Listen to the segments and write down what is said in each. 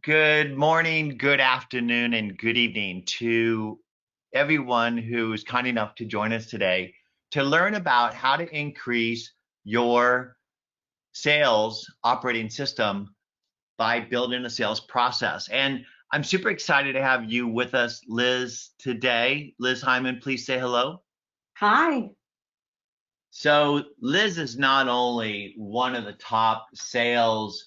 Good morning, good afternoon, and good evening to everyone who is kind enough to join us today to learn about how to increase your sales operating system by building a sales process. And I'm super excited to have you with us, Liz, today. Liz Heiman, please say hello. Hi. So Liz is not only one of the top sales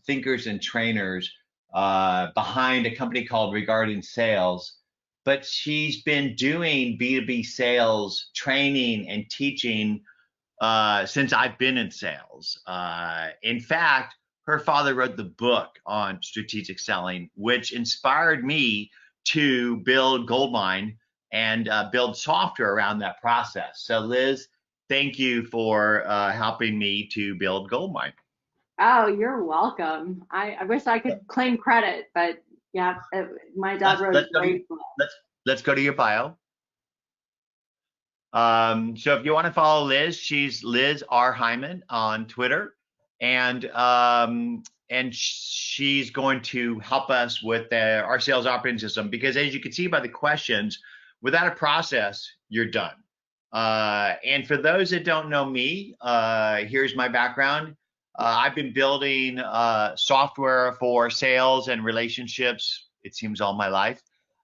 thinkers and trainers behind a company called Regarding Sales, but she's been doing B2B sales training and teaching since I've been in sales. In fact, her father wrote the book on strategic selling, which inspired me to build Goldmine and build software around that process. So Liz, thank you for helping me to build Goldmine. Oh, you're welcome. I wish I could claim credit, but yeah, my dad Let's wrote a let's go to great book. let's go to your bio. So if you want to follow Liz, she's Liz R. Hyman on Twitter, and she's going to help us with our sales operating system, because as you can see by the questions, without a process, you're done. And for those that don't know me, here's my background. I've been building software for sales and relationships, it seems, all my life.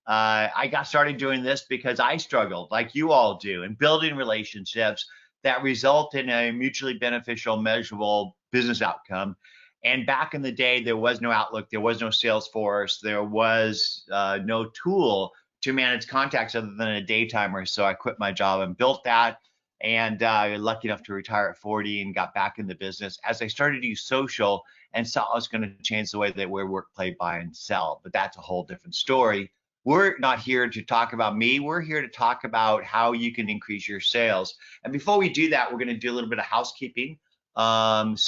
I got started doing this because I struggled, like you all do, in building relationships that result in a mutually beneficial, measurable business outcome. And back in the day, there was no Outlook, there was no Salesforce, there was no tool to manage contacts other than a day timer. So I quit my job and built that. And lucky enough to retire at 40 and got back in the business as I started to use social and saw I was going to change the way that we work, play, buy, and sell. But that's a whole different story. We're not here to talk about me. We're here to talk about how you can increase your sales. And before we do that, we're going to do a little bit of housekeeping. Next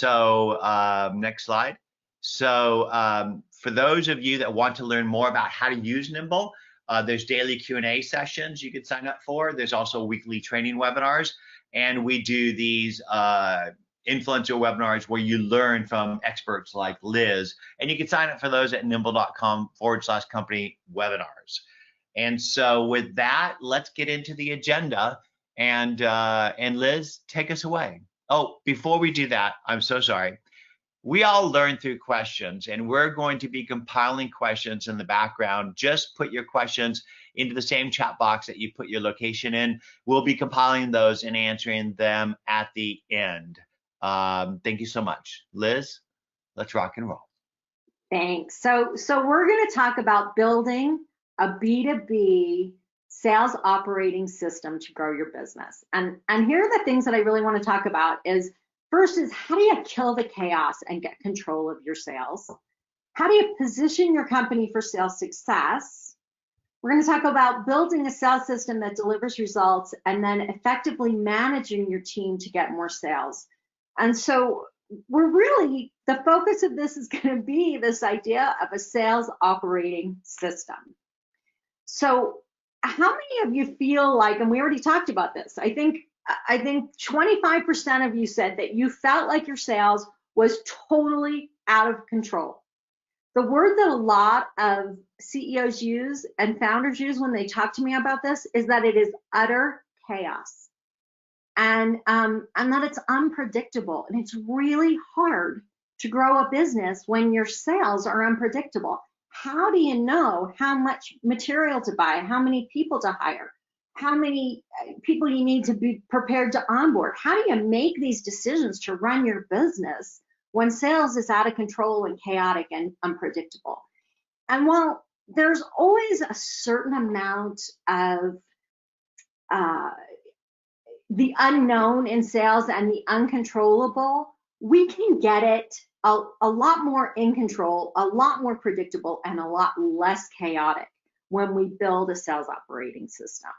slide. So for those of you that want to learn more about how to use Nimble, there's daily Q&A sessions you could sign up for. There's also weekly training webinars. And we do these influencer webinars where you learn from experts like Liz, and you can sign up for those at nimble.com/company webinars. And so with that, let's get into the agenda, and Liz, take us away. Oh, before we do that, I'm so sorry. We all learn through questions, and we're going to be compiling questions in the background. Just put your questions into the same chat box that you put your location in. We'll be compiling those and answering them at the end. Thank you so much. Liz, let's rock and roll. Thanks. So we're going to talk about building a B2B sales operating system to grow your business. And here are the things that I really want to talk about is, first is, how do you kill the chaos and get control of your sales? How do you position your company for sales success? We're going to talk about building a sales system that delivers results and then effectively managing your team to get more sales. And so the focus of this is going to be this idea of a sales operating system. So how many of you feel like, and we already talked about this, I think 25% of you said that you felt like your sales was totally out of control. The word that a lot of CEOs use and founders use when they talk to me about this is that it is utter chaos. And that it's unpredictable, and it's really hard to grow a business when your sales are unpredictable. How do you know how much material to buy, how many people to hire, how many people you need to be prepared to onboard? How do you make these decisions to run your business when sales is out of control and chaotic and unpredictable? And while there's always a certain amount of the unknown in sales and the uncontrollable, we can get it a lot more in control, a lot more predictable, and a lot less chaotic when we build a sales operating system.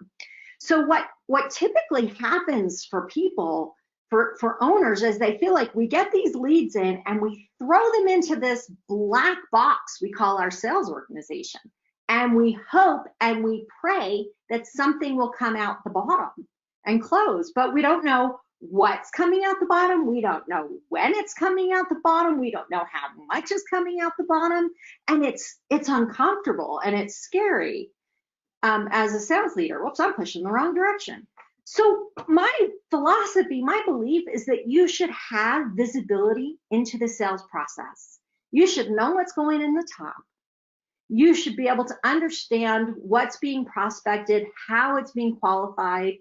So what typically happens for people, for owners, is they feel like we get these leads in and we throw them into this black box we call our sales organization. And we hope and we pray that something will come out the bottom and close, but we don't know what's coming out the bottom. We don't know when it's coming out the bottom. We don't know how much is coming out the bottom. And it's uncomfortable and it's scary as a sales leader. Whoops, I'm pushing the wrong direction. So my philosophy, my belief is that you should have visibility into the sales process. You should know what's going in the top. You should be able to understand what's being prospected, how it's being qualified,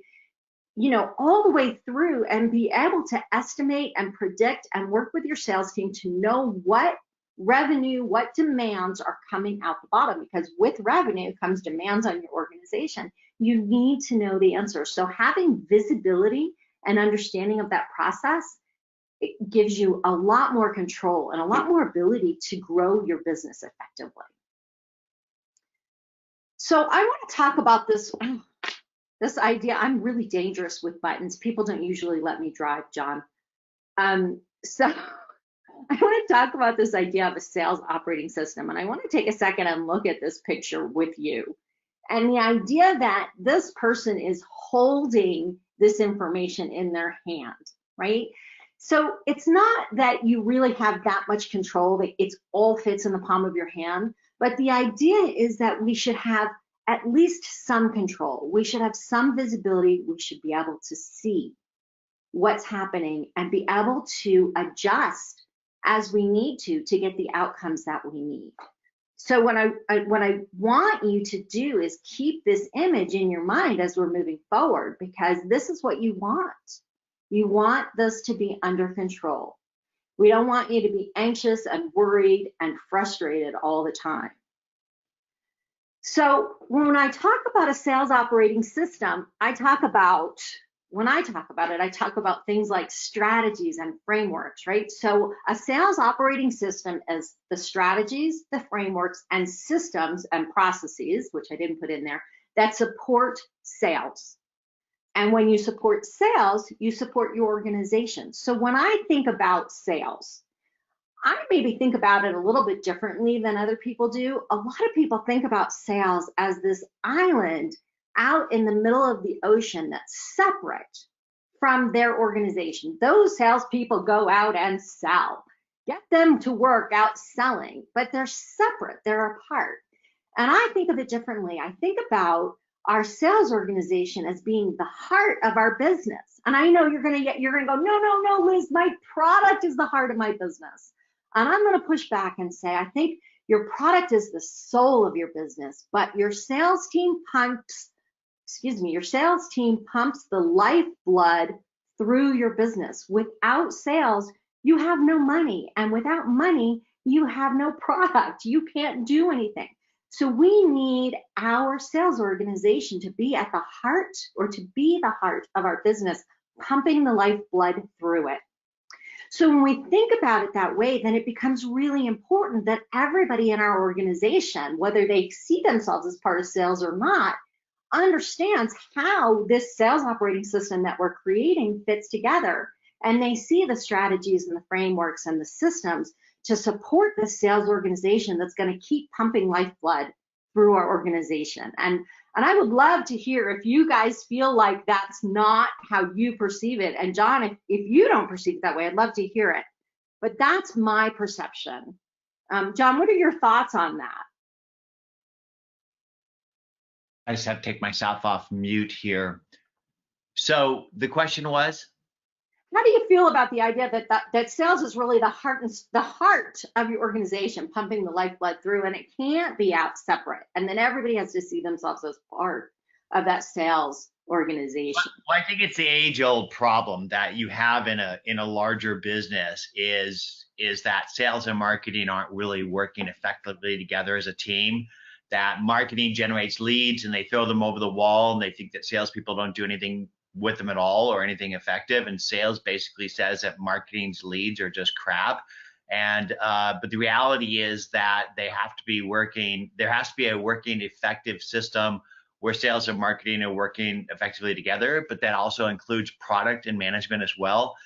all the way through, and be able to estimate and predict and work with your sales team to know what revenue, what demands are coming out the bottom, because with revenue comes demands on your organization. You need to know the answers. So having visibility and understanding of that process, it gives you a lot more control and a lot more ability to grow your business effectively. So I want to talk about this idea. I'm really dangerous with buttons. People don't usually let me drive, John. So I want to talk about this idea of a sales operating system. And I want to take a second and look at this picture with you. And the idea that this person is holding this information in their hand, right? So it's not that you really have that much control, that it all fits in the palm of your hand, but the idea is that we should have at least some control. We should have some visibility. We should be able to see what's happening and be able to adjust as we need to get the outcomes that we need. So what I want you to do is keep this image in your mind as we're moving forward, because this is what you want. You want this to be under control. We don't want you to be anxious and worried and frustrated all the time. So when I talk about a sales operating system, I talk about things like strategies and frameworks, right? So a sales operating system is the strategies, the frameworks, and systems and processes, which I didn't put in there, that support sales. And when you support sales, you support your organization. So when I think about sales, I maybe think about it a little bit differently than other people do. A lot of people think about sales as this island out in the middle of the ocean that's separate from their organization. Those salespeople go out and sell. Get them to work out selling, but they're separate, they're apart. And I think of it differently. I think about our sales organization as being the heart of our business. And I know you're gonna go, no, Liz, my product is the heart of my business. And I'm gonna push back and say, I think your product is the soul of your business, but your sales team pumps the lifeblood through your business. Without sales, you have no money. And without money, you have no product. You can't do anything. So we need our sales organization to be at the heart, or to be the heart of our business, pumping the lifeblood through it. So when we think about it that way, then it becomes really important that everybody in our organization, whether they see themselves as part of sales or not, understands how this sales operating system that we're creating fits together. And they see the strategies and the frameworks and the systems to support the sales organization that's going to keep pumping lifeblood through our organization. And I would love to hear if you guys feel like that's not how you perceive it. And John, if you don't perceive it that way, I'd love to hear it. But that's my perception. John, what are your thoughts on that? I just have to take myself off mute here. So the question was? How do you feel about the idea that sales is really the heart of your organization, pumping the lifeblood through, and it can't be out separate, and then everybody has to see themselves as part of that sales organization? Well, I think it's the age-old problem that you have in a larger business is that sales and marketing aren't really working effectively together as a team. That marketing generates leads and they throw them over the wall, and they think that salespeople don't do anything with them at all or anything effective. And sales basically says that marketing's leads are just crap. And but the reality is that they have to be working. There has to be a working, effective system where sales and marketing are working effectively together. But that also includes product and management as well.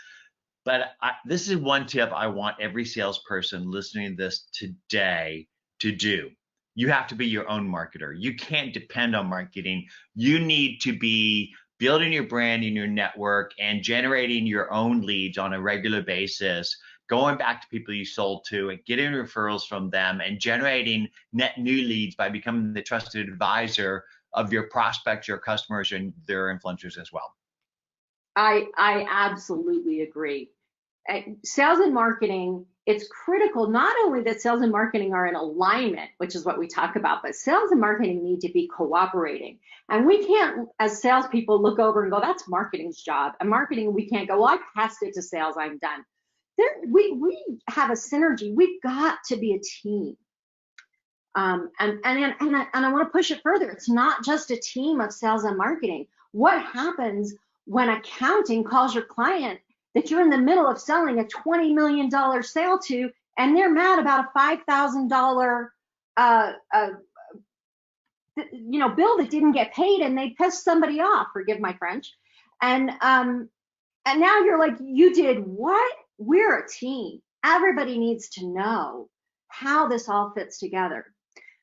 But this is one tip I want every salesperson listening to this today to do. You have to be your own marketer. You can't depend on marketing. You need to be building your brand and your network and generating your own leads on a regular basis, going back to people you sold to and getting referrals from them and generating net new leads by becoming the trusted advisor of your prospects, your customers, and their influencers as well. I absolutely agree. Sales and marketing, it's critical not only that sales and marketing are in alignment, which is what we talk about, but sales and marketing need to be cooperating. And we can't, as salespeople, look over and go, that's marketing's job. And marketing, we can't go, well, I passed it to sales, I'm done. We have a synergy. We've got to be a team. And I want to push it further. It's not just a team of sales and marketing. What happens when accounting calls your client that you're in the middle of selling a $20 million sale to, and they're mad about a $5,000 bill that didn't get paid, and they pissed somebody off, forgive my French, and now you're like, you did what? We're a team. Everybody needs to know how this all fits together.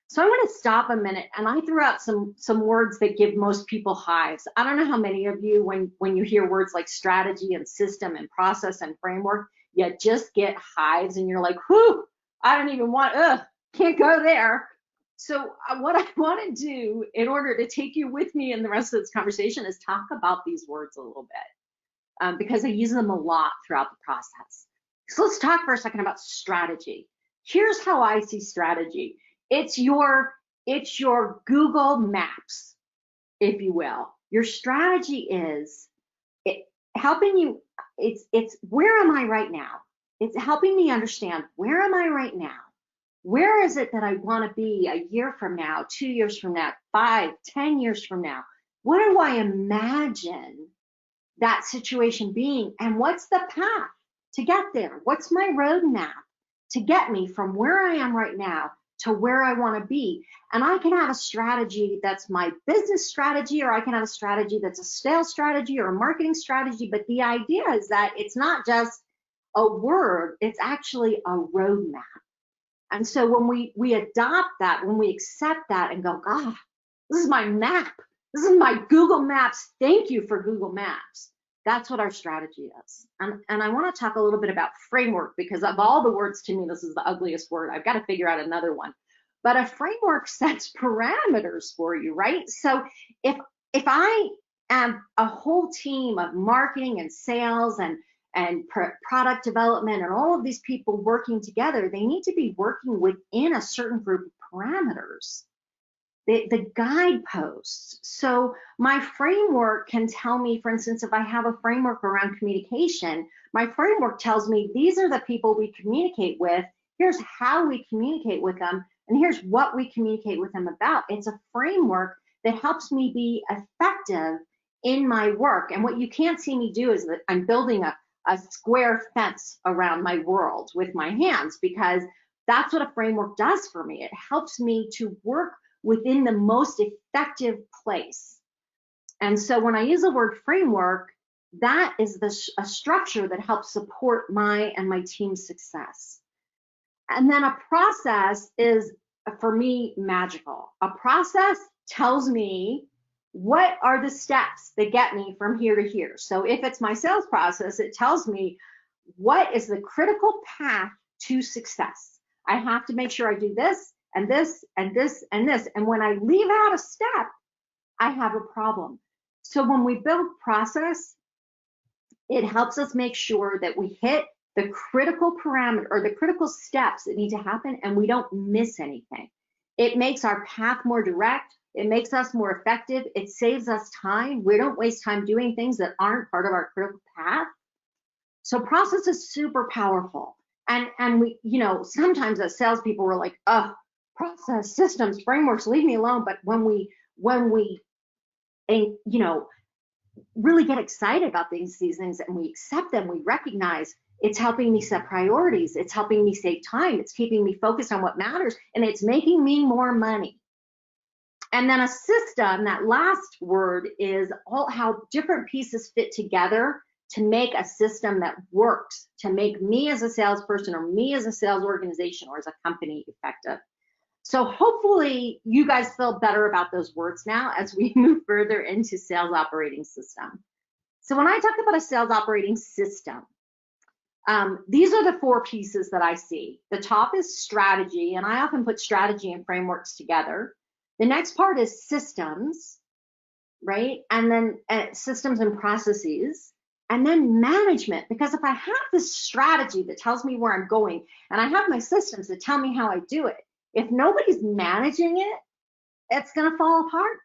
So I'm going to stop a minute, and I threw out some words that give most people hives. I don't know how many of you, when you hear words like strategy and system and process and framework, you just get hives, and you're like, whew, I don't even want, can't go there. So what I want to do in order to take you with me in the rest of this conversation is talk about these words a little bit, because I use them a lot throughout the process. So let's talk for a second about strategy. Here's how I see strategy. It's your Google Maps, if you will. Your strategy is helping you. It's where am I right now? It's helping me understand, where am I right now? Where is it that I want to be a year from now, 2 years from now, 5, 10 years from now? What do I imagine that situation being? And what's the path to get there? What's my roadmap to get me from where I am right now to where I want to be? And I can have a strategy that's my business strategy, or I can have a strategy that's a sales strategy or a marketing strategy. But the idea is that it's not just a word, it's actually a roadmap. And so when we adopt that, when we accept that and go, this is my map, this is my Google Maps, thank you for Google Maps. That's what our strategy is. And I want to talk a little bit about framework, because of all the words, to me, this is the ugliest word. I've got to figure out another one. But a framework sets parameters for you, right? So if I am a whole team of marketing and sales and product development and all of these people working together, they need to be working within a certain group of parameters. The guideposts. So my framework can tell me, for instance, if I have a framework around communication, my framework tells me these are the people we communicate with, here's how we communicate with them, and here's what we communicate with them about. It's a framework that helps me be effective in my work. And what you can't see me do is that I'm building a square fence around my world with my hands, because that's what a framework does for me. It helps me to work within the most effective place. And so when I use the word framework, that is a structure that helps support my and my team's success. And then a process is, for me, magical. A process tells me what are the steps that get me from here to here. So if it's my sales process, it tells me what is the critical path to success. I have to make sure I do this and this and this and this. And when I leave out a step, I have a problem. So when we build process, it helps us make sure that we hit the critical parameter or the critical steps that need to happen, and we don't miss anything. It makes our path more direct. It makes us more effective. It saves us time. We don't waste time doing things that aren't part of our critical path. So process is super powerful. And we, sometimes as salespeople, we're like, process, systems, frameworks, leave me alone. But when we really get excited about these things and we accept them, we recognize it's helping me set priorities. It's helping me save time. It's keeping me focused on what matters, and it's making me more money. And then a system, that last word, is all how different pieces fit together to make a system that works, to make me as a salesperson or me as a sales organization or as a company effective. So hopefully you guys feel better about those words now as we move further into sales operating system. So when I talk about a sales operating system, these are the 4 pieces that I see. The top is strategy, and I often put strategy and frameworks together. The next part is systems, right? And then systems and processes, and then management. Because if I have this strategy that tells me where I'm going, and I have my systems that tell me how I do it, if nobody's managing it, it's going to fall apart.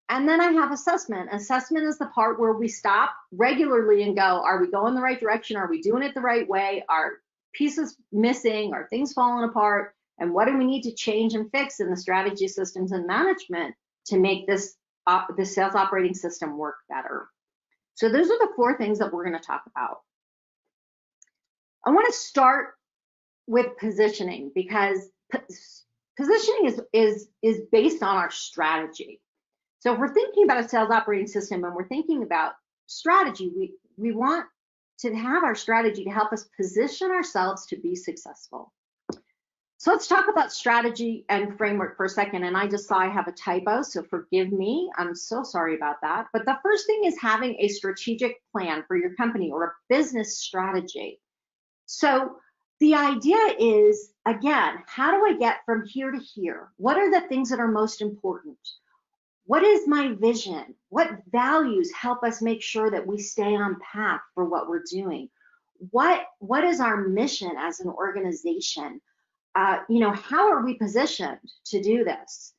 And then I have assessment. Assessment is the part where we stop regularly and go, are we going the right direction? Are we doing it the right way? Are pieces missing? Are things falling apart? And what do we need to change and fix in the strategy, systems, and management to make this the sales operating system work better? So those are the 4 things that we're going to talk about. I want to start with positioning, because positioning is based on our strategy. So if we're thinking about a sales operating system and we're thinking about strategy, we want to have our strategy to help us position ourselves to be successful. So let's talk about strategy and framework for a second. And I just saw I have a typo, so forgive me. I'm so sorry about that. But the first thing is having a strategic plan for your company or a business strategy. So the idea is, again, how do I get from here to here? What are the things that are most important? What is my vision? What values help us make sure that we stay on path for what we're doing? What is our mission as an organization? How are we positioned to do this?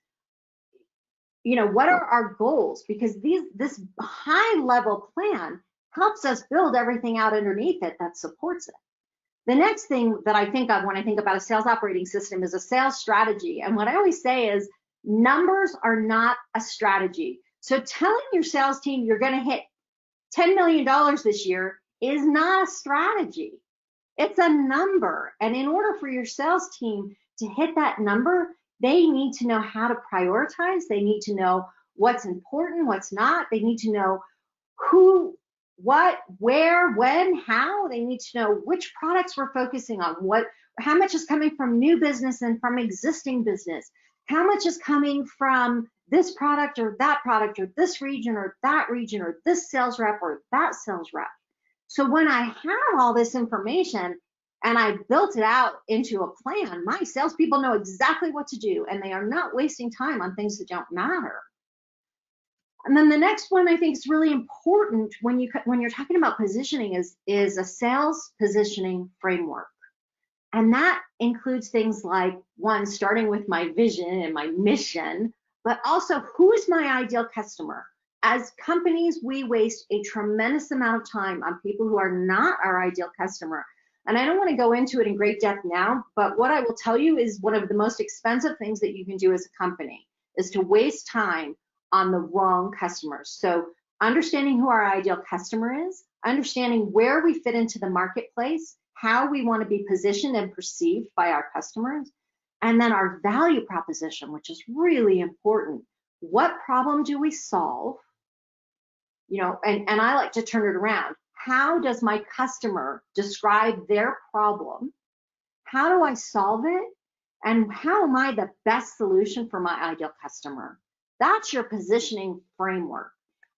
What are our goals? Because this high level plan helps us build everything out underneath it that supports it. The next thing that I think of when I think about a sales operating system is a sales strategy. And what I always say is, numbers are not a strategy. So telling your sales team you're going to hit $10 million this year is not a strategy. It's a number. And in order for your sales team to hit that number, they need to know how to prioritize. They need to know what's important, what's not. They need to know who, what, where, when, how. They need to know which products we're focusing on, how much is coming from new business and from existing business. How much is coming from this product or this region or that region or this sales rep or that sales rep. So when I have all this information and I built it out into a plan, my salespeople know exactly what to do, and they are not wasting time on things that don't matter. And then the next one I think is really important when you're talking about positioning is a sales positioning framework. And that includes things like, one, starting with my vision and my mission, but also who is my ideal customer? As companies, we waste a tremendous amount of time on people who are not our ideal customer. And I don't want to go into it in great depth now, but what I will tell you is one of the most expensive things that you can do as a company is to waste time on the wrong customers. So understanding who our ideal customer is, understanding where we fit into the marketplace, how we want to be positioned and perceived by our customers, and then our value proposition, which is really important. What problem do we solve? And I like to turn it around. How does my customer describe their problem? How do I solve it? And how am I the best solution for my ideal customer? That's your positioning framework.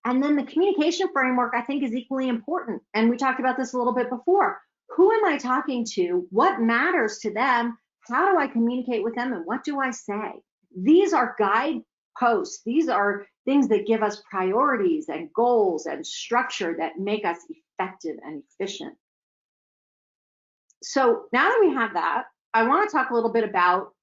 And then the communication framework, I think, is equally important. And we talked about this a little bit before. Who am I talking to? What matters to them? How do I communicate with them? And what do I say? These are guideposts. These are things that give us priorities and goals and structure that make us effective and efficient. So now that we have that, I want to talk a little bit about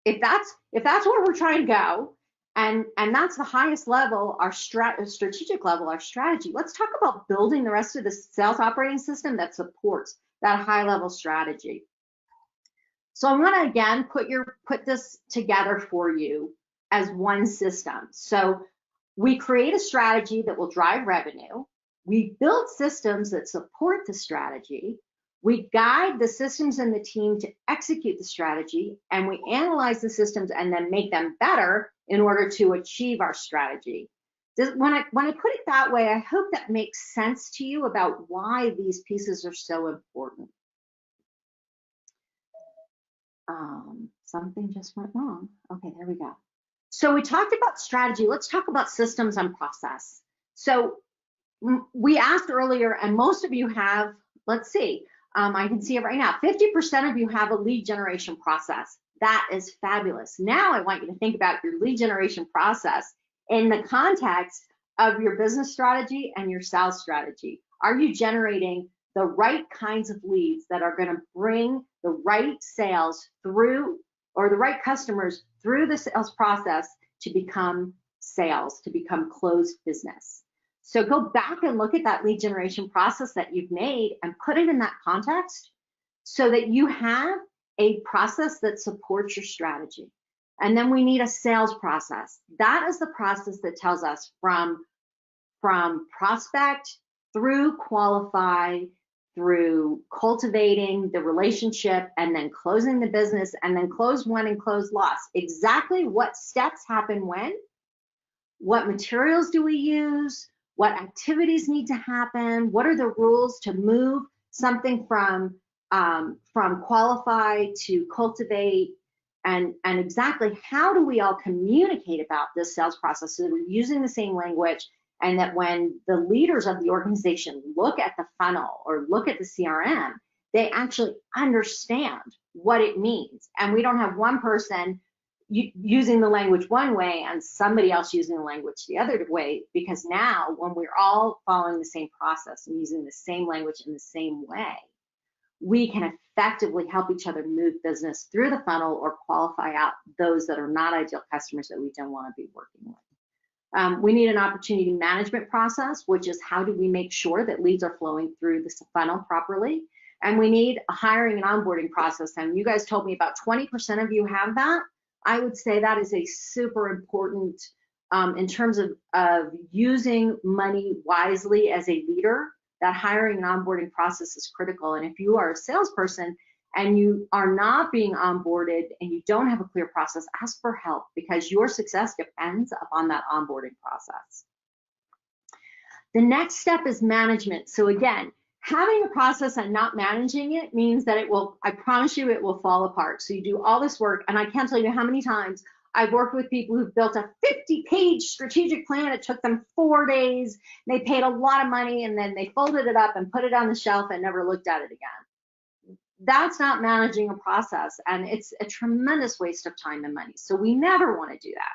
if that's where we're trying to go, and that's the highest level, our strategic level, our strategy. Let's talk about building the rest of the sales operating system that supports that high level strategy. So I'm going to again put this together for you as one system. So we create a strategy that will drive revenue. We build systems that support the strategy. We guide the systems and the team to execute the strategy, and we analyze the systems and then make them better in order to achieve our strategy. When I put it that way, I hope that makes sense to you about why these pieces are so important. Something just went wrong. Okay, there we go. So we talked about strategy. Let's talk about systems and process. So we asked earlier, and most of you have, let's see, I can see it right now. 50% of you have a lead generation process. That is fabulous. Now I want you to think about your lead generation process in the context of your business strategy and your sales strategy. Are you generating the right kinds of leads that are going to bring the right sales through, or the right customers through the sales process to become sales, to become closed business? So go back and look at that lead generation process that you've made and put it in that context so that you have a process that supports your strategy. And then we need a sales process. That is the process that tells us from prospect through qualify, through cultivating the relationship, and then closing the business, and then close won and close lost. Exactly what steps happen when, what materials do we use, what activities need to happen, what are the rules to move something from qualify to cultivate, and exactly how do we all communicate about this sales process so that we're using the same language, and that when the leaders of the organization look at the funnel or look at the CRM, they actually understand what it means. And we don't have one person using the language one way and somebody else using the language the other way, because now when we're all following the same process and using the same language in the same way, we can effectively help each other move business through the funnel or qualify out those that are not ideal customers that we don't want to be working with. We need an opportunity management process, which is how do we make sure that leads are flowing through the funnel properly. And we need a hiring and onboarding process. And you guys told me about 20% of you have that. I would say that is a super important in terms of using money wisely as a leader. That hiring and onboarding process is critical. And if you are a salesperson and you are not being onboarded and you don't have a clear process, ask for help, because your success depends upon that onboarding process. The next step is management. So again, having a process and not managing it means that it will, I promise you, it will fall apart. So you do all this work, and I can't tell you how many times I've worked with people who've built a 50-page strategic plan. It took them 4 days. They paid a lot of money, and then they folded it up and put it on the shelf and never looked at it again. That's not managing a process, and it's a tremendous waste of time and money. So we never want to do that.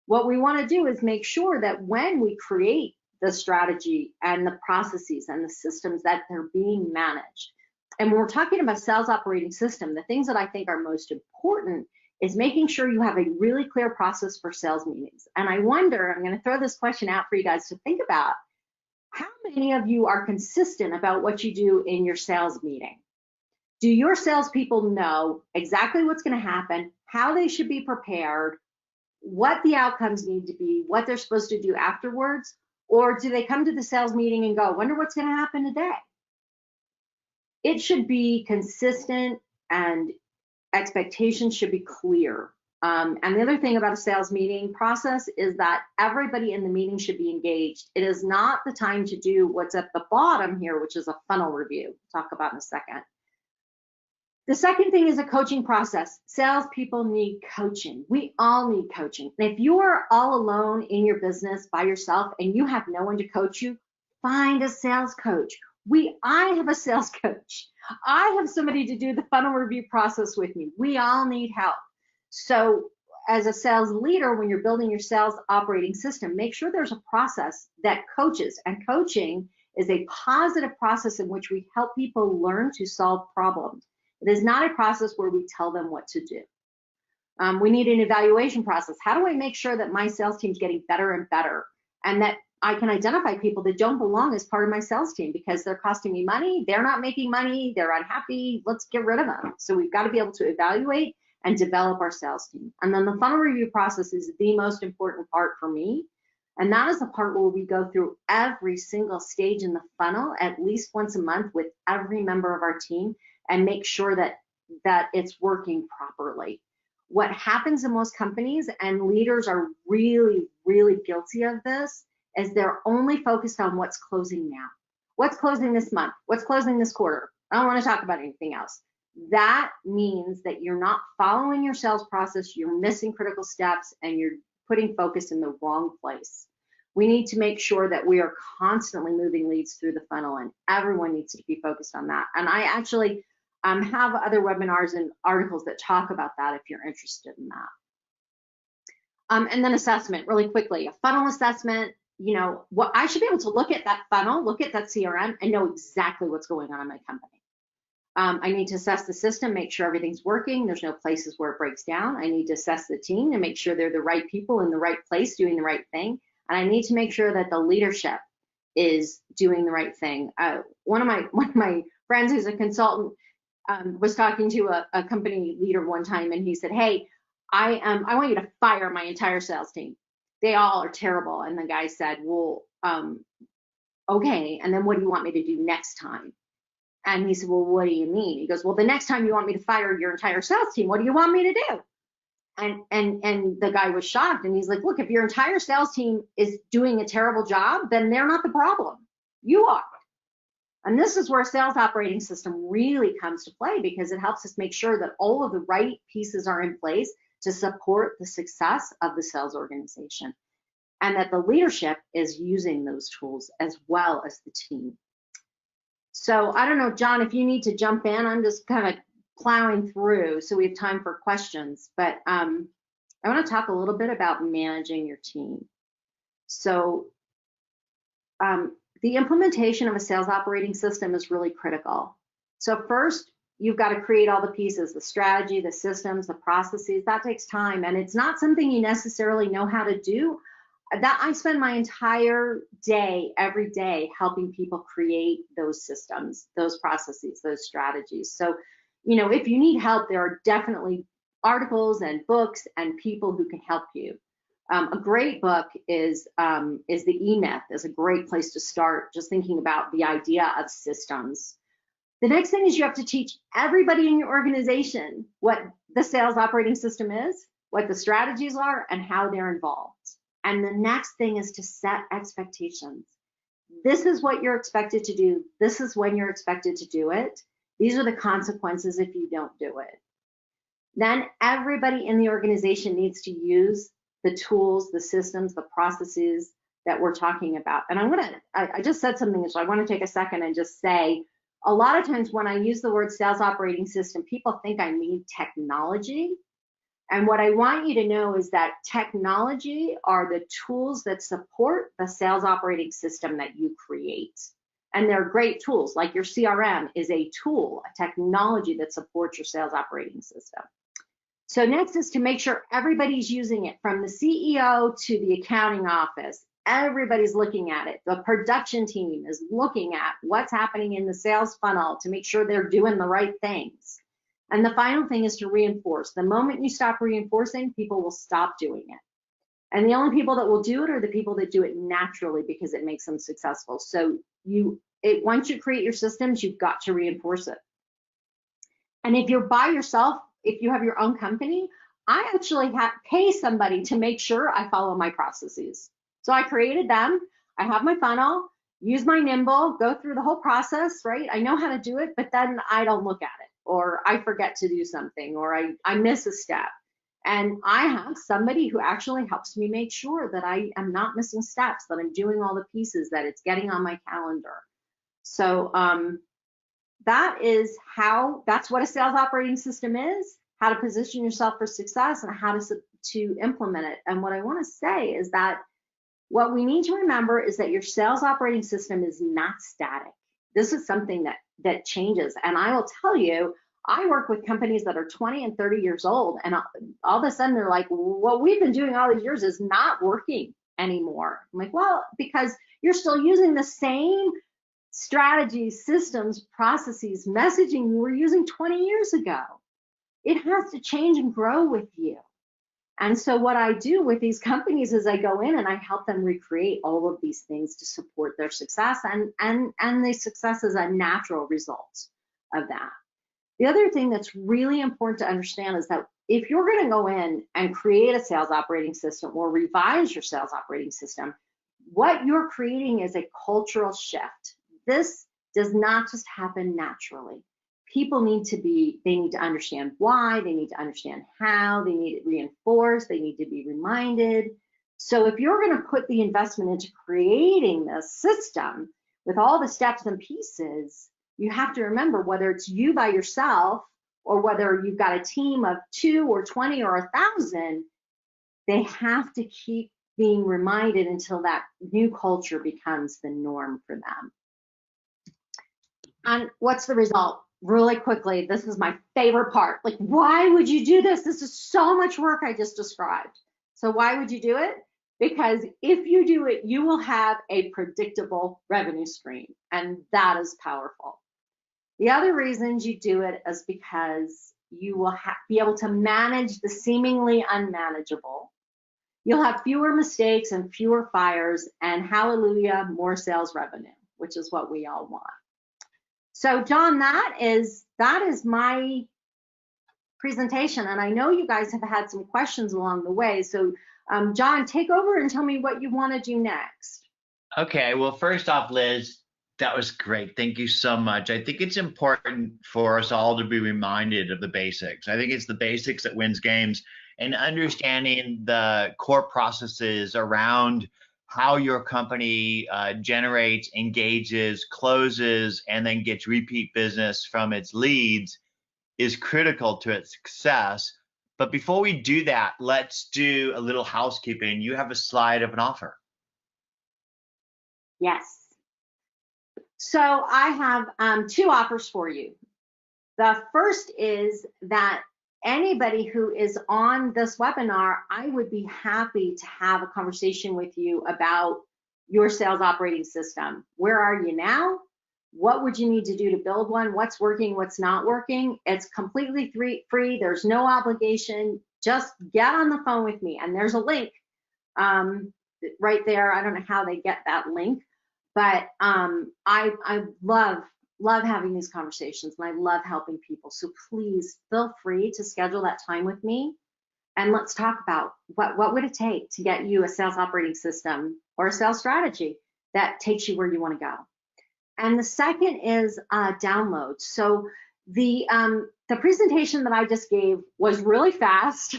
What we want to do is make sure that when we create the strategy and the processes and the systems, that they're being managed. And when we're talking about sales operating system, the things that I think are most important is making sure you have a really clear process for sales meetings. And I wonder, I'm going to throw this question out for you guys to think about, how many of you are consistent about what you do in your sales meeting? Do your salespeople know exactly what's going to happen, how they should be prepared, what the outcomes need to be, what they're supposed to do afterwards? Or do they come to the sales meeting and go, wonder what's going to happen today? It should be consistent, and expectations should be clear. And the other thing about a sales meeting process is that everybody in the meeting should be engaged. It is not the time to do what's at the bottom here, which is a funnel review. We'll talk about in a second. The second thing is a coaching process. Salespeople need coaching. We all need coaching. And if you are all alone in your business by yourself and you have no one to coach you, find a sales coach. I have a sales coach. I have somebody to do the funnel review process with me. We all need help. So as a sales leader, when you're building your sales operating system, make sure there's a process that coaches. And coaching is a positive process in which we help people learn to solve problems. It is not a process where we tell them what to do. We need an evaluation process. How do I make sure that my sales team is getting better and better, and that I can identify people that don't belong as part of my sales team because they're costing me money, they're not making money, they're unhappy, let's get rid of them. So we've got to be able to evaluate and develop our sales team. And then the funnel review process is the most important part for me. And that is the part where we go through every single stage in the funnel at least once a month with every member of our team and make sure that it's working properly. What happens in most companies, and leaders are really, really guilty of this, is they're only focused on what's closing now. What's closing this month? What's closing this quarter? I don't want to talk about anything else. that means that you're not following your sales process, you're missing critical steps, and you're putting focus in the wrong place. We need to make sure that we are constantly moving leads through the funnel, and everyone needs to be focused on that. And I actually have other webinars and articles that talk about that if you're interested in that. And then assessment, really quickly, a funnel assessment. You know, what I should be able to look at that funnel, look at that CRM, and know exactly what's going on in my company. I need to assess the system, make sure everything's working. There's no places where it breaks down. I need to assess the team and make sure they're the right people in the right place doing the right thing. And I need to make sure that the leadership is doing the right thing. One of my friends who's a consultant was talking to a company leader one time, and he said, "Hey, I want you to fire my entire sales team. They all are terrible." And the guy said, "Well, okay. And then what do you want me to do next time?" And he said, "Well, what do you mean?" He goes, "Well, the next time you want me to fire your entire sales team, what do you want me to do?" And the guy was shocked, and he's like, "Look, if your entire sales team is doing a terrible job, then they're not the problem. You are." And this is where a sales operating system really comes to play, because it helps us make sure that all of the right pieces are in place to support the success of the sales organization, and that the leadership is using those tools as well as the team. So I don't know, John, if you need to jump in. I'm just kind of plowing through so we have time for questions, but I want to talk a little bit about managing your team. So the implementation of a sales operating system is really critical. So first, you've got to create all the pieces, the strategy, the systems, the processes. That takes time, and it's not something you necessarily know how to do. That I spend my entire day, every day, helping people create those systems, those processes, those strategies. So, you know, if you need help, there are definitely articles and books and people who can help you. A great book is The E-Myth. Is a great place to start, just thinking about the idea of systems. The next thing is you have to teach everybody in your organization what the sales operating system is, what the strategies are, and how they're involved. And the next thing is to set expectations. This is what you're expected to do. This is when you're expected to do it. These are the consequences if you don't do it. Then everybody in the organization needs to use the tools, the systems, the processes that we're talking about. And I just said something, so I want to take a second and just say, a lot of times when I use the word sales operating system, people think I mean technology. And what I want you to know is that technology are the tools that support the sales operating system that you create. And they're great tools, like your CRM is a tool, a technology that supports your sales operating system. So next is to make sure everybody's using it, from the CEO to the accounting office. Everybody's looking at it. The production team is looking at what's happening in the sales funnel to make sure they're doing the right things. And the final thing is to reinforce. The moment you stop reinforcing, people will stop doing it. And the only people that will do it are the people that do it naturally, because it makes them successful. So once you create your systems, you've got to reinforce it. And if you're by yourself, if you have your own company, I actually pay somebody to make sure I follow my processes. So I created them. I have my funnel, use my Nimble, go through the whole process, right? I know how to do it, but then I don't look at it, or I forget to do something, or I miss a step. And I have somebody who actually helps me make sure that I am not missing steps, that I'm doing all the pieces, that it's getting on my calendar. So that's what a sales operating system is, how to position yourself for success, and how to implement it. And what I want to say is that what we need to remember is that your sales operating system is not static. This is something that changes. And I will tell you, I work with companies that are 20 and 30 years old, and all of a sudden they're like, what we've been doing all these years is not working anymore. I'm like, well, because you're still using the same strategies, systems, processes, messaging you were using 20 years ago. It has to change and grow with you. And so what I do with these companies is I go in and I help them recreate all of these things to support their success, and the success is a natural result of that. The other thing that's really important to understand is that if you're going to go in and create a sales operating system or revise your sales operating system, what you're creating is a cultural shift. This does not just happen naturally. people need to understand why, they need to understand how, they need it reinforced, they need to be reminded. So if you're going to put the investment into creating this system with all the steps and pieces, you have to remember whether it's you by yourself or whether you've got a team of 2 or 20 or 1,000, they have to keep being reminded until that new culture becomes the norm for them. And what's the result? Really quickly, this is my favorite part. Like, why would you do this? This is so much work I just described. So why would you do it? Because if you do it, you will have a predictable revenue stream, and that is powerful. The other reasons you do it is because you will be able to manage the seemingly unmanageable. You'll have fewer mistakes and fewer fires, and hallelujah, more sales revenue, which is what we all want. So John, that is my presentation, and I know you guys have had some questions along the way. So John, take over and tell me what you want to do next. Okay, well, first off, Liz, that was great. Thank you so much. I think it's important for us all to be reminded of the basics. I think it's the basics that wins games, and understanding the core processes around how your company generates, engages, closes, and then gets repeat business from its leads is critical to its success. But before we do that, let's do a little housekeeping. You have a slide of an offer. Yes. So I have 2 offers for you. The first is that anybody who is on this webinar, I would be happy to have a conversation with you about your sales operating system. Where are you now? What would you need to do to build one? What's working, what's not working? It's completely free. There's no obligation. Just get on the phone with me. And there's a link right there. I don't know how they get that link, but I love having these conversations, and I love helping people. So please feel free to schedule that time with me, and let's talk about what would it take to get you a sales operating system or a sales strategy that takes you where you want to go. And the second is downloads. So the presentation that I just gave was really fast.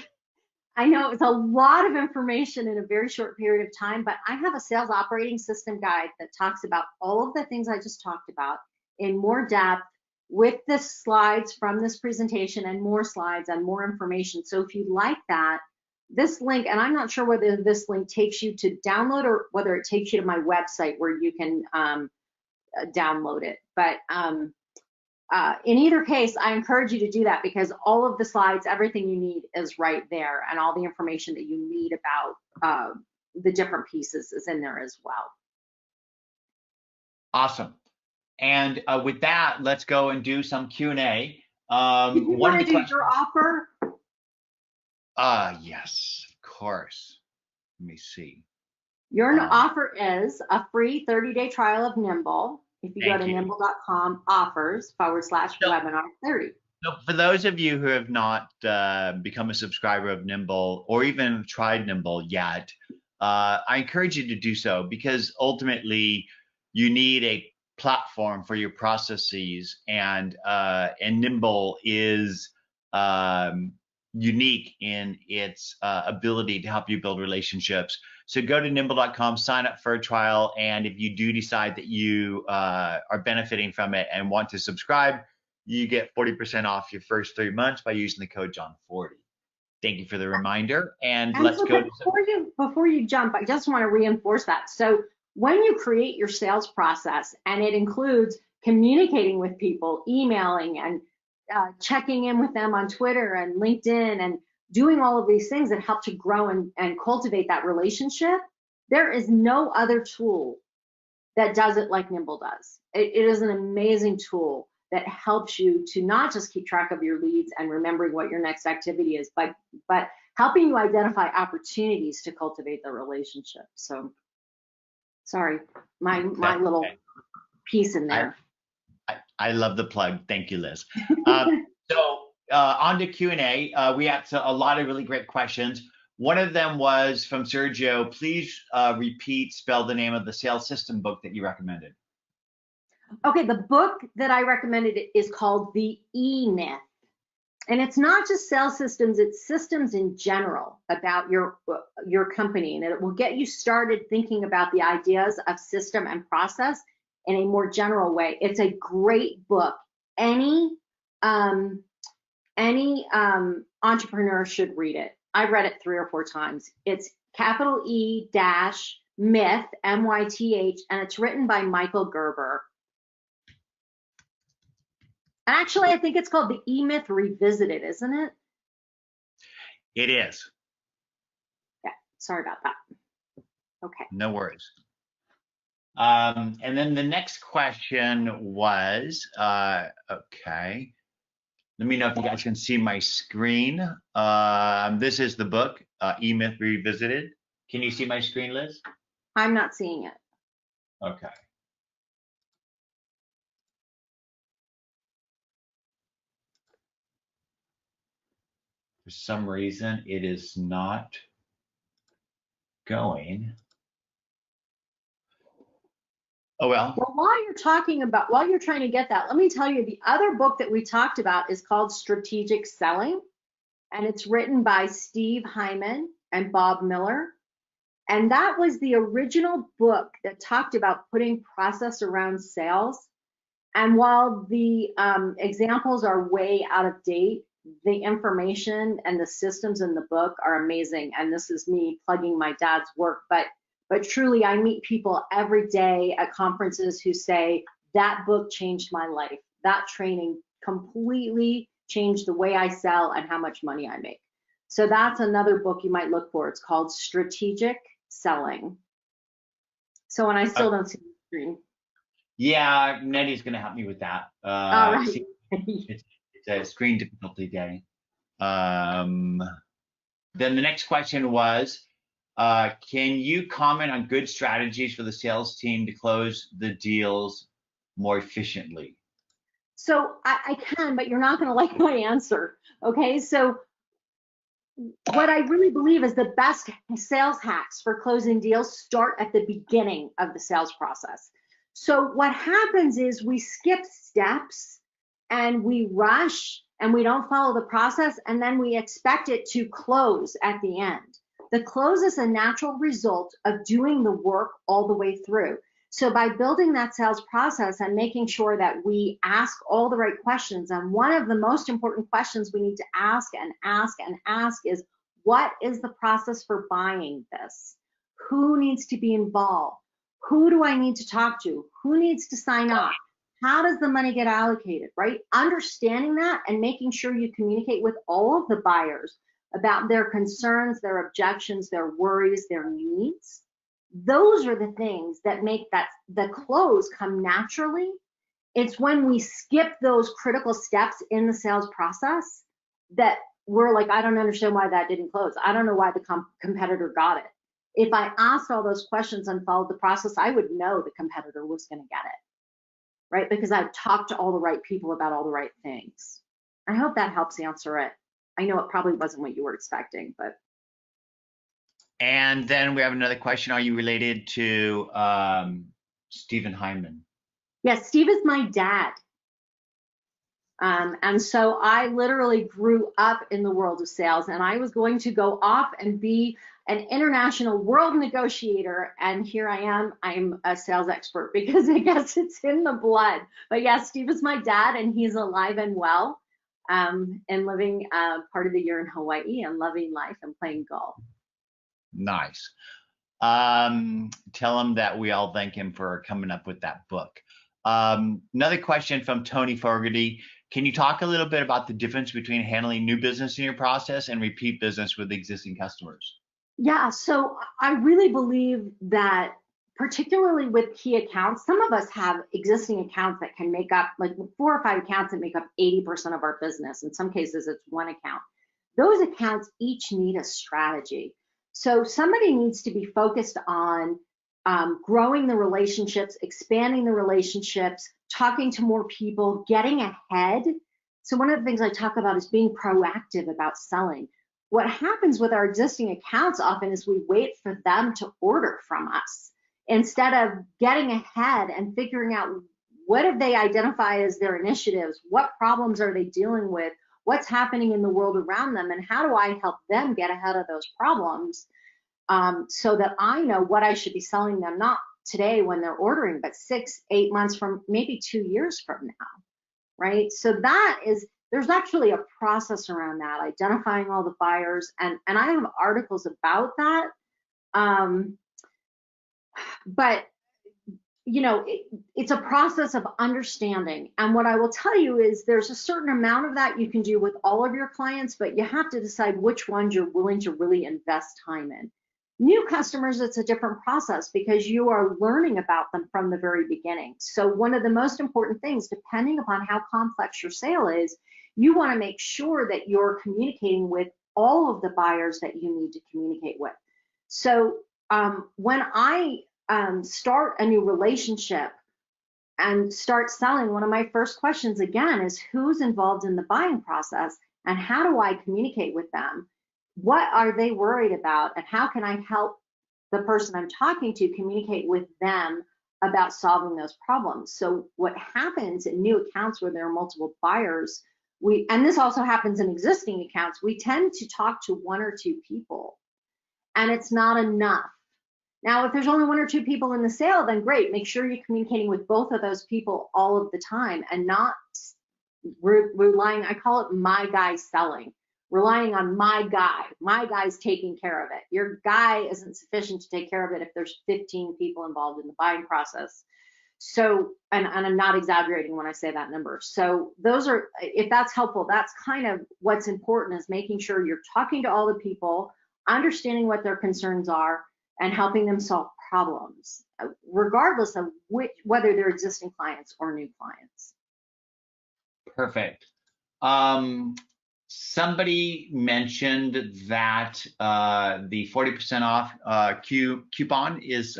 I know it's a lot of information in a very short period of time, but I have a sales operating system guide that talks about all of the things I just talked about in more depth with the slides from this presentation and more slides and more information. So if you like that, this link, and I'm not sure whether this link takes you to download or whether it takes you to my website where you can download it. But in either case, I encourage you to do that because all of the slides, everything you need is right there, and all the information that you need about the different pieces is in there as well. Awesome. And with that, let's go and do some Q&A. Did you want to do your offer? Yes, of course. Let me see. Your offer is a free 30-day trial of Nimble. If you go to nimble.com, offers/webinar 30. So for those of you who have not become a subscriber of Nimble or even tried Nimble yet, I encourage you to do so, because ultimately you need a platform for your processes, and Nimble is unique in its ability to help you build relationships. So go to nimble.com, sign up for a trial, and if you do decide that you are benefiting from it and want to subscribe, you get 40% off your first 3 months by using the code John40. Thank you for the reminder, and let's go. Before you jump, I just want to reinforce that. So when you create your sales process, and it includes communicating with people, emailing, and checking in with them on Twitter and LinkedIn, and doing all of these things that help to grow and cultivate that relationship, there is no other tool that does it like Nimble does. It is an amazing tool that helps you to not just keep track of your leads and remembering what your next activity is, but helping you identify opportunities to cultivate the relationship. So, sorry, my little piece in there. I love the plug. Thank you, Liz. So on to Q&A. We had a lot of really great questions. One of them was from Sergio. Please spell the name of the sales system book that you recommended. Okay, the book that I recommended is called The E-Myth. And it's not just sales systems, it's systems in general about your company. And it will get you started thinking about the ideas of system and process in a more general way. It's a great book. Any um, entrepreneur should read it. I've read it 3 or 4 times. It's capital E dash myth, MYTH, and it's written by Michael Gerber. And actually, I think it's called the E-Myth Revisited, isn't it? It is. Yeah, sorry about that. Okay. No worries. And then the next question was, okay. Let me know if you guys can see my screen. This is the book, E-Myth Revisited. Can you see my screen, Liz? I'm not seeing it. Okay. For some reason, it is not going. Oh, well. Well, while you're trying to get that, let me tell you the other book that we talked about is called Strategic Selling, and it's written by Steve Heiman and Bob Miller. And that was the original book that talked about putting process around sales. And while the examples are way out of date, the information and the systems in the book are amazing. And this is me plugging my dad's work, but truly, I meet people every day at conferences who say, that book changed my life. That training completely changed the way I sell and how much money I make. So that's another book you might look for. It's called Strategic Selling. So, and I still don't see the screen. Yeah, Nettie's going to help me with that. All right. It's a screen difficulty day. Then the next question was, can you comment on good strategies for the sales team to close the deals more efficiently? So I can, but you're not going to like my answer. Okay, so what I really believe is the best sales hacks for closing deals start at the beginning of the sales process. So what happens is we skip steps and we rush and we don't follow the process, and then we expect it to close at the end. The close is a natural result of doing the work all the way through. So by building that sales process and making sure that we ask all the right questions, and one of the most important questions we need to ask and ask and ask is, what is the process for buying this? Who needs to be involved? Who do I need to talk to? Who needs to sign up? How does the money get allocated, right? Understanding that and making sure you communicate with all of the buyers about their concerns, their objections, their worries, their needs. Those are the things that make that the close come naturally. It's when we skip those critical steps in the sales process that we're like, I don't understand why that didn't close. I don't know why the competitor got it. If I asked all those questions and followed the process, I would know the competitor was going to get it, right? Because I've talked to all the right people about all the right things. I hope that helps answer it. I know it probably wasn't what you were expecting, but. And then we have another question. Are you related to Stephen Heiman? Yes, Steve is my dad. And so I literally grew up in the world of sales, and I was going to go off and be an international world negotiator. And here I am, I'm a sales expert because I guess it's in the blood. But yes, Steve is my dad, and he's alive and well, and living part of the year in Hawaii and loving life and playing golf. Nice. Tell him that we all thank him for coming up with that book. Another question from Tony Fogarty. Can you talk a little bit about the difference between handling new business in your process and repeat business with existing customers? Yeah, so I really believe that particularly with key accounts, some of us have existing accounts that can make up like 4 or 5 accounts that make up 80% of our business. In some cases, it's one account. Those accounts each need a strategy. So somebody needs to be focused on growing the relationships, expanding the relationships, talking to more people, getting ahead. So one of the things I talk about is being proactive about selling. What happens with our existing accounts often is we wait for them to order from us instead of getting ahead and figuring out What have they identified as their initiatives? What problems are they dealing with? What's happening in the world around them? And how do I help them get ahead of those problems, so that I know what I should be selling them, not today when they're ordering, but 6, 8 months from, maybe 2 years from now, right? So there's actually a process around that, identifying all the buyers, and I have articles about that. But it's a process of understanding. And what I will tell you is there's a certain amount of that you can do with all of your clients, but you have to decide which ones you're willing to really invest time in. New customers, it's a different process because you are learning about them from the very beginning. So one of the most important things, depending upon how complex your sale is, you want to make sure that you're communicating with all of the buyers that you need to communicate with. So when I start a new relationship and start selling, one of my first questions again is who's involved in the buying process and how do I communicate with them? What are they worried about and how can I help the person I'm talking to communicate with them about solving those problems? So what happens in new accounts where there are multiple buyers, and this also happens in existing accounts, we tend to talk to 1 or 2 people, and it's not enough. Now, if there's only 1 or 2 people in the sale, then great. Make sure you're communicating with both of those people all of the time and not relying, I call it my guy selling, relying on my guy. My guy's taking care of it. Your guy isn't sufficient to take care of it if there's 15 people involved in the buying process. So, and I'm not exaggerating when I say that number. So those are, if that's helpful, that's kind of what's important, is making sure you're talking to all the people, understanding what their concerns are, and helping them solve problems, regardless of whether they're existing clients or new clients. Perfect. Somebody mentioned that the 40% off coupon is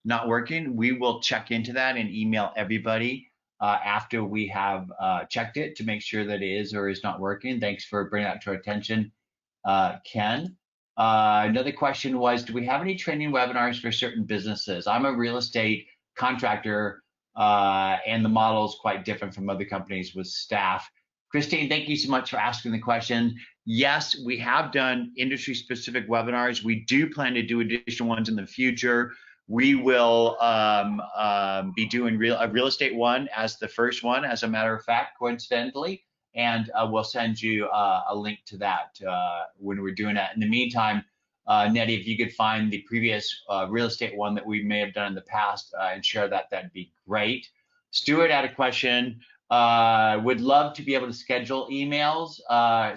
not working. We will check into that and email everybody after we have checked it to make sure that it is or is not working. Thanks for bringing that to our attention, Ken. Another question was, do we have any training webinars for certain businesses? I'm a real estate contractor, and the model is quite different from other companies with staff. Christine, thank you so much for asking the question. Yes, we have done industry-specific webinars. We do plan to do additional ones in the future. We will be doing a real estate one as the first one, as a matter of fact, coincidentally. And we'll send you a link to that when we're doing that. In the meantime, Nettie, if you could find the previous real estate one that we may have done in the past and share that, that'd be great. Stuart had a question. Would love to be able to schedule emails.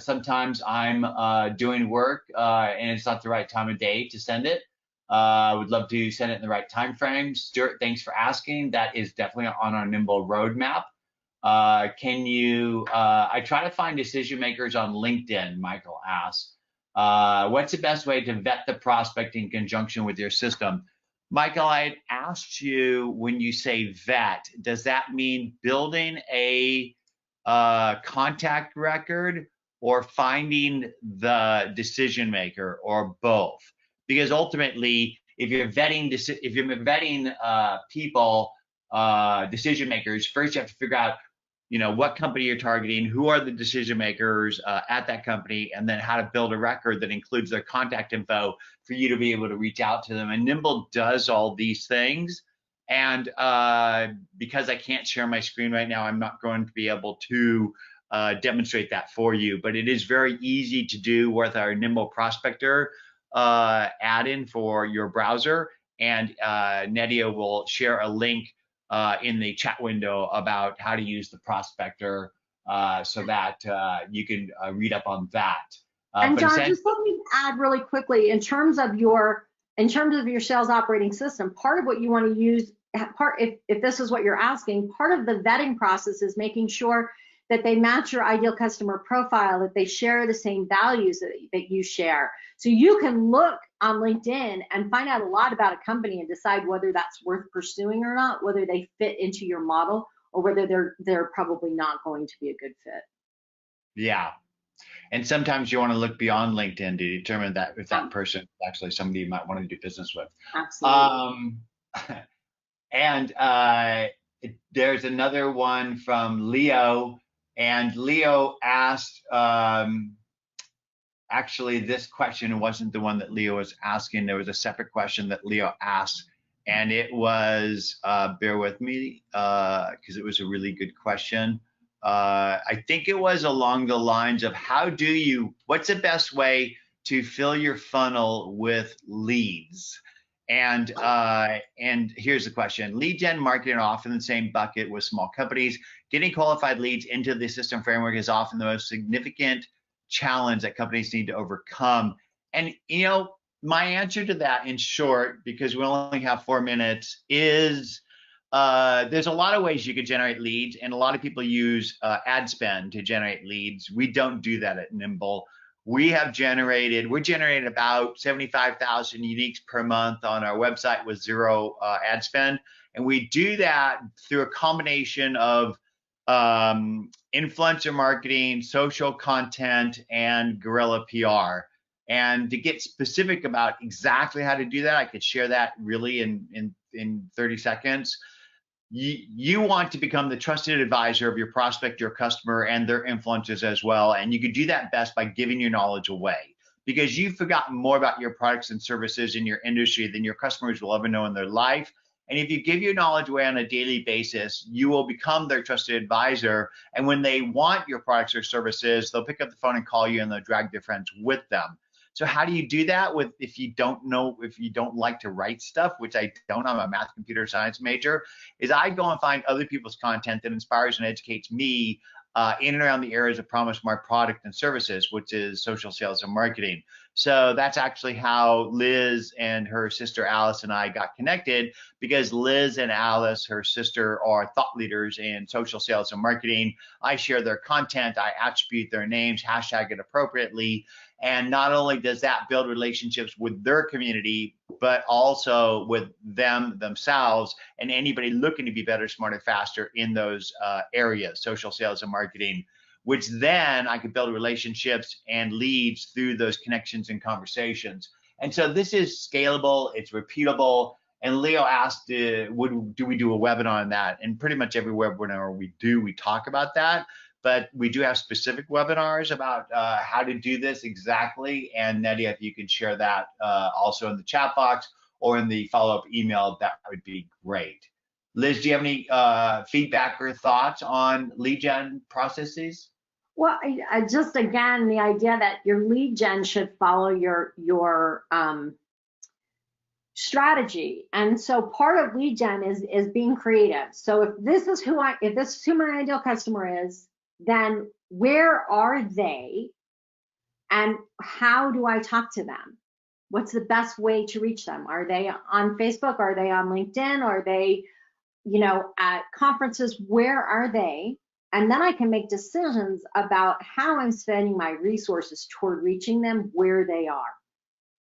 Sometimes I'm doing work and it's not the right time of day to send it. Would love to send it in the right time frame. Stuart, thanks for asking. That is definitely on our Nimble roadmap. Can you, I try to find decision makers on LinkedIn, Michael asks. What's the best way to vet the prospect in conjunction with your system? Michael, I had asked you, when you say vet, does that mean building a contact record or finding the decision maker, or both? Because ultimately, if you're vetting people, decision makers, first you have to figure out, what company you're targeting, who are the decision makers at that company, and then how to build a record that includes their contact info for you to be able to reach out to them. And Nimble does all these things. And because I can't share my screen right now, I'm not going to be able to demonstrate that for you. But it is very easy to do with our Nimble Prospector add-in for your browser. And Nedia will share a link in the chat window about how to use the Prospector so that you can read up on that. And John, just let me add really quickly, in terms of your sales operating system, part of what you want to use, if this is what you're asking, part of the vetting process is making sure that they match your ideal customer profile, that they share the same values that you share. So you can look on LinkedIn and find out a lot about a company and decide whether that's worth pursuing or not, whether they fit into your model, or whether they're probably not going to be a good fit. Yeah. And sometimes you want to look beyond LinkedIn to determine that if that person is actually somebody you might want to do business with. Absolutely. And there's another one from Leo, and Leo asked, actually, this question wasn't the one that Leo was asking. There was a separate question that Leo asked, and it was, bear with me, because it was a really good question. I think it was along the lines of what's the best way to fill your funnel with leads? And here's the question: lead gen marketing are often in the same bucket with small companies. Getting qualified leads into the system framework is often the most significant challenge that companies need to overcome. And my answer to that, in short, because we only have 4 minutes, is there's a lot of ways you could generate leads, and a lot of people use ad spend to generate leads. We don't do that at Nimble. We're generating about 75,000 uniques per month on our website with zero ad spend. And we do that through a combination of influencer marketing, social content, and guerrilla PR. And to get specific about exactly how to do that, I could share that really in 30 seconds. You want to become the trusted advisor of your prospect, your customer, and their influencers as well. And you can do that best by giving your knowledge away, because you've forgotten more about your products and services in your industry than your customers will ever know in their life. And if you give your knowledge away on a daily basis, you will become their trusted advisor. And when they want your products or services, they'll pick up the phone and call you, and they'll drag their friends with them. So how do you do that if you don't like to write stuff, which I don't, I'm a math computer science major, is I go and find other people's content that inspires and educates me in and around the areas of promise my product and services, which is social sales and marketing. So that's actually how Liz and her sister Alice and I got connected, because Liz and Alice, her sister, are thought leaders in social sales and marketing. I share their content, I attribute their names, hashtag it appropriately. And not only does that build relationships with their community, but also with them themselves and anybody looking to be better, smarter, faster in those areas, social sales and marketing, which then I could build relationships and leads through those connections and conversations. And so this is scalable, it's repeatable. And Leo asked, do we do a webinar on that? And pretty much every webinar we talk about that. But we do have specific webinars about how to do this exactly. And Nadia, if you could share that also in the chat box or in the follow-up email, that would be great. Liz, do you have any feedback or thoughts on lead gen processes? Well, I just, again, the idea that your lead gen should follow your strategy. And so part of lead gen is being creative. So if this is who my ideal customer is, then where are they and how do I talk to them? What's the best way to reach them? Are they on Facebook? Are they on LinkedIn? Are they, at conferences? Where are they? And then I can make decisions about how I'm spending my resources toward reaching them where they are.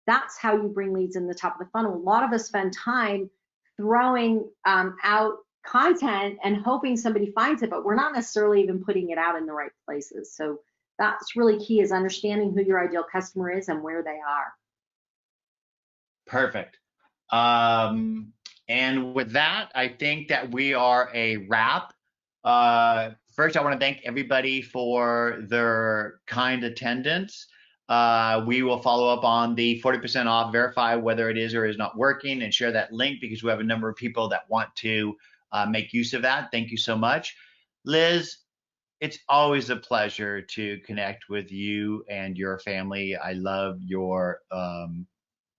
That's how you bring leads in the top of the funnel. A lot of us spend time throwing out content and hoping somebody finds it, but we're not necessarily even putting it out in the right places. So that's really key, is understanding who your ideal customer is and where they are. Perfect. And with that, I think that we are a wrap. First, I want to thank everybody for their kind attendance. We will follow up on the 40% off, verify whether it is or is not working, and share that link, because we have a number of people that want to make use of that. Thank you so much. Liz, it's always a pleasure to connect with you and your family. I love your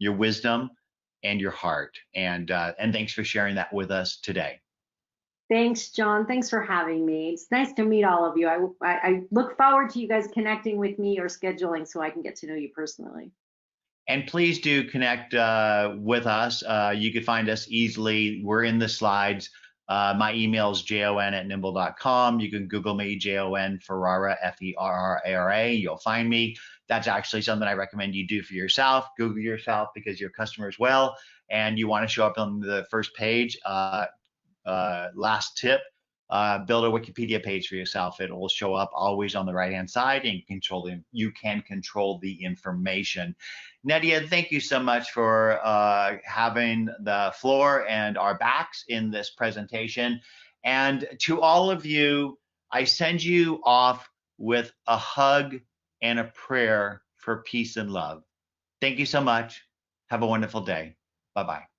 wisdom and your heart, and thanks for sharing that with us today. Thanks, John. Thanks for having me. It's nice to meet all of you. I look forward to you guys connecting with me or scheduling so I can get to know you personally. And please do connect with us. You can find us easily. We're in the slides. My email is jon@nimble.com. You can Google me, Jon Ferrara, Ferrara. You'll find me. That's actually something I recommend you do for yourself. Google yourself, because your customers will, and you want to show up on the first page. Last tip, build a Wikipedia page for yourself. It will show up always on the right-hand side, and you can control the information. Nadia, thank you so much for having the floor and our backs in this presentation. And to all of you, I send you off with a hug and a prayer for peace and love. Thank you so much. Have a wonderful day. Bye-bye.